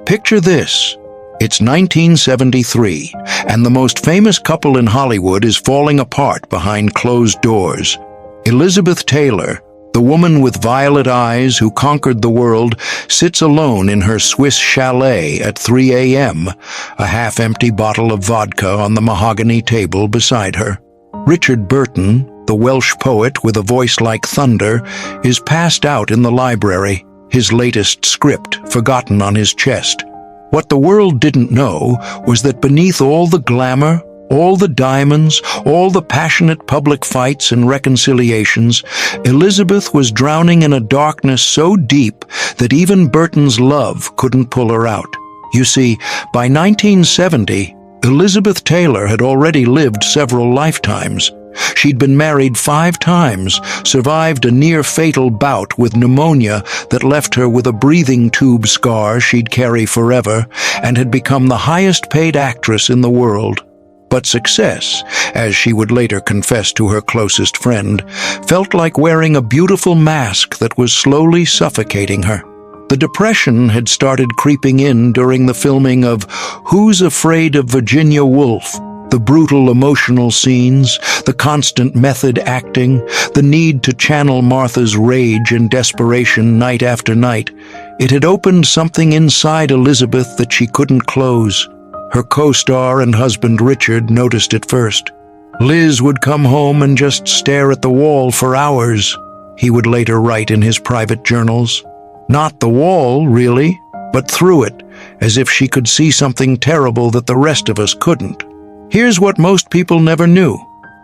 Picture this. It's 1973, and the most famous couple in Hollywood is falling apart behind closed doors. Elizabeth Taylor, the woman with violet eyes who conquered the world, sits alone in her Swiss chalet at 3 a.m., a half-empty bottle of vodka on the mahogany table beside her. Richard Burton, the Welsh poet with a voice like thunder, is passed out in the library, his latest script forgotten on his chest. What the world didn't know was that beneath all the glamour, all the diamonds, all the passionate public fights and reconciliations, Elizabeth was drowning in a darkness so deep that even Burton's love couldn't pull her out. You see, by 1970, Elizabeth Taylor had already lived several lifetimes. She'd been married 5 times, survived a near-fatal bout with pneumonia that left her with a breathing tube scar she'd carry forever, and had become the highest-paid actress in the world. But success, as she would later confess to her closest friend, felt like wearing a beautiful mask that was slowly suffocating her. The depression had started creeping in during the filming of Who's Afraid of Virginia Woolf? The brutal emotional scenes, the constant method acting, the need to channel Martha's rage and desperation night after night. It had opened something inside Elizabeth that she couldn't close. Her co-star and husband Richard noticed it first. Liz would come home and just stare at the wall for hours, he would later write in his private journals. Not the wall, really, but through it, as if she could see something terrible that the rest of us couldn't. Here's what most people never knew.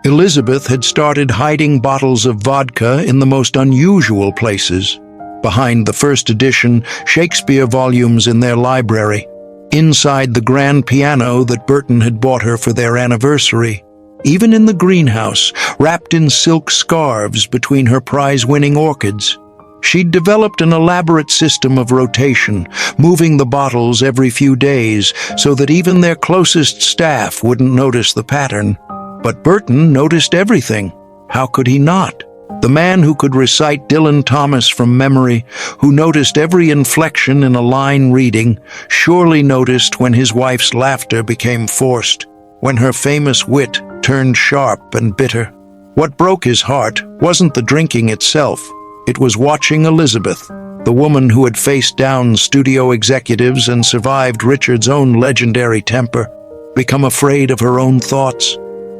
Elizabeth had started hiding bottles of vodka in the most unusual places. Behind the first edition Shakespeare volumes in their library, inside the grand piano that Burton had bought her for their anniversary, even in the greenhouse, wrapped in silk scarves between her prize-winning orchids. She'd developed an elaborate system of rotation, moving the bottles every few days so that even their closest staff wouldn't notice the pattern. But Burton noticed everything. How could he not? The man who could recite Dylan Thomas from memory, who noticed every inflection in a line reading, surely noticed when his wife's laughter became forced, when her famous wit turned sharp and bitter. What broke his heart wasn't the drinking itself. It was watching Elizabeth, the woman who had faced down studio executives and survived Richard's own legendary temper, become afraid of her own thoughts.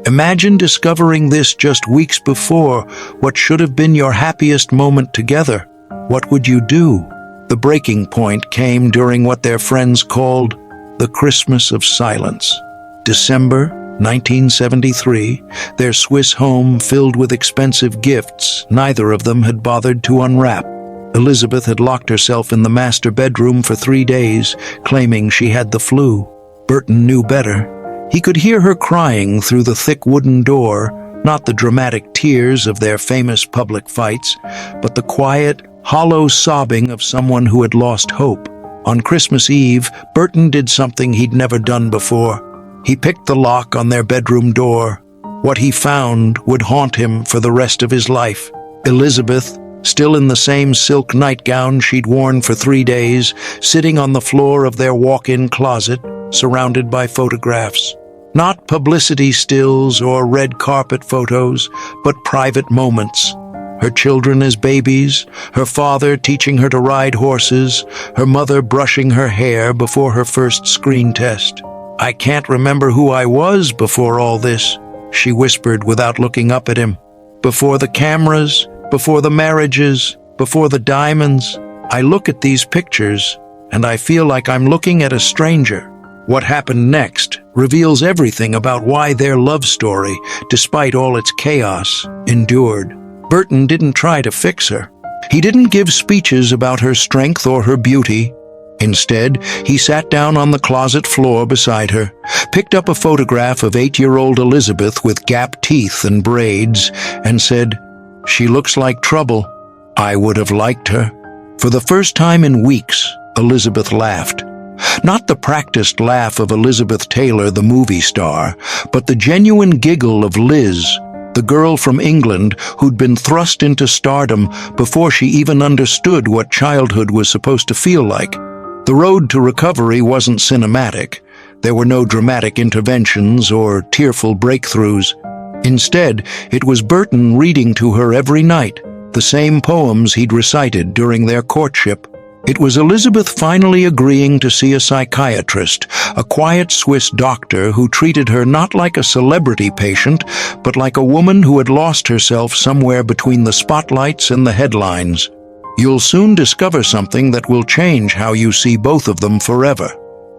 Imagine discovering this just weeks before what should have been your happiest moment together. What would you do? The breaking point came during what their friends called the Christmas of Silence. December 1973, their Swiss home filled with expensive gifts neither of them had bothered to unwrap. Elizabeth had locked herself in the master bedroom for 3 days, claiming she had the flu. Burton knew better. He could hear her crying through the thick wooden door, not the dramatic tears of their famous public fights, but the quiet, hollow sobbing of someone who had lost hope. On Christmas Eve, Burton did something he'd never done before. He picked the lock on their bedroom door. What he found would haunt him for the rest of his life. Elizabeth, still in the same silk nightgown she'd worn for 3 days, sitting on the floor of their walk-in closet, surrounded by photographs. Not publicity stills or red carpet photos, but private moments. Her children as babies, her father teaching her to ride horses, her mother brushing her hair before her first screen test. "I can't remember who I was before all this," she whispered without looking up at him. "Before the cameras, before the marriages, before the diamonds. I look at these pictures, and I feel like I'm looking at a stranger." What happened next reveals everything about why their love story, despite all its chaos, endured. Burton didn't try to fix her. He didn't give speeches about her strength or her beauty. Instead, he sat down on the closet floor beside her, picked up a photograph of 8-year-old Elizabeth with gap teeth and braids, and said, "She looks like trouble. I would have liked her." For the first time in weeks, Elizabeth laughed. Not the practiced laugh of Elizabeth Taylor, the movie star, but the genuine giggle of Liz, the girl from England who'd been thrust into stardom before she even understood what childhood was supposed to feel like. The road to recovery wasn't cinematic. There were no dramatic interventions or tearful breakthroughs. Instead, it was Burton reading to her every night the same poems he'd recited during their courtship. It was Elizabeth finally agreeing to see a psychiatrist, a quiet Swiss doctor who treated her not like a celebrity patient, but like a woman who had lost herself somewhere between the spotlights and the headlines. You'll soon discover something that will change how you see both of them forever.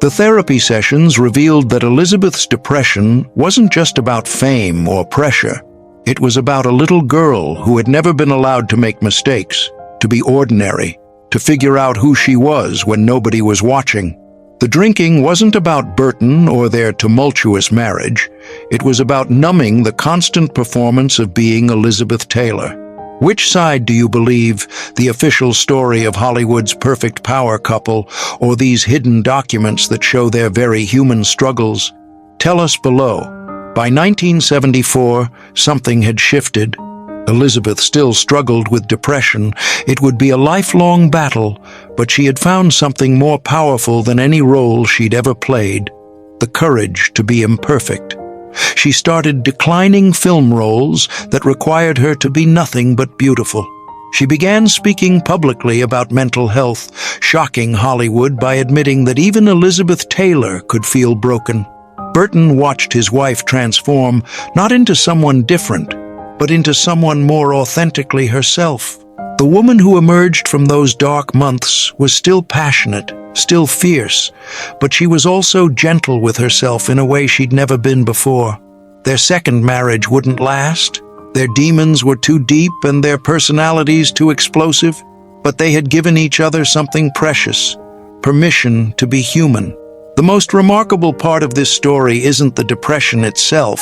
The therapy sessions revealed that Elizabeth's depression wasn't just about fame or pressure. It was about a little girl who had never been allowed to make mistakes, to be ordinary, to figure out who she was when nobody was watching. The drinking wasn't about Burton or their tumultuous marriage. It was about numbing the constant performance of being Elizabeth Taylor. Which side do you believe, the official story of Hollywood's perfect power couple, or these hidden documents that show their very human struggles? Tell us below. By 1974, something had shifted. Elizabeth still struggled with depression. It would be a lifelong battle, but she had found something more powerful than any role she'd ever played: the courage to be imperfect. She started declining film roles that required her to be nothing but beautiful. She began speaking publicly about mental health, shocking Hollywood by admitting that even Elizabeth Taylor could feel broken. Burton watched his wife transform, not into someone different, but into someone more authentically herself. The woman who emerged from those dark months was still passionate, still fierce, but she was also gentle with herself in a way she'd never been before. Their second marriage wouldn't last. Their demons were too deep and their personalities too explosive, but they had given each other something precious: permission to be human. The most remarkable part of this story isn't the depression itself,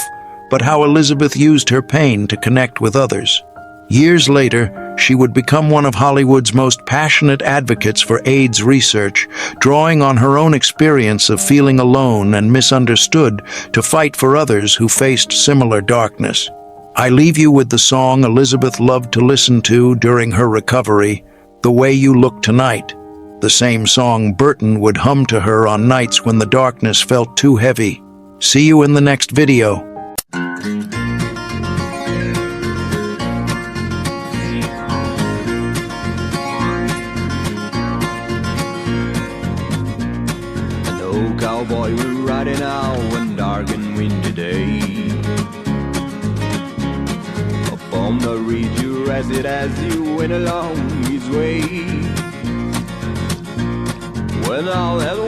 but how Elizabeth used her pain to connect with others. Years later, she would become one of Hollywood's most passionate advocates for AIDS research, drawing on her own experience of feeling alone and misunderstood to fight for others who faced similar darkness. I leave you with the song Elizabeth loved to listen to during her recovery, "The Way You Look Tonight," the same song Burton would hum to her on nights when the darkness felt too heavy. See you in the next video. An old cowboy was riding out one dark and windy day. Upon the ridge you rested as you went along his way. When all that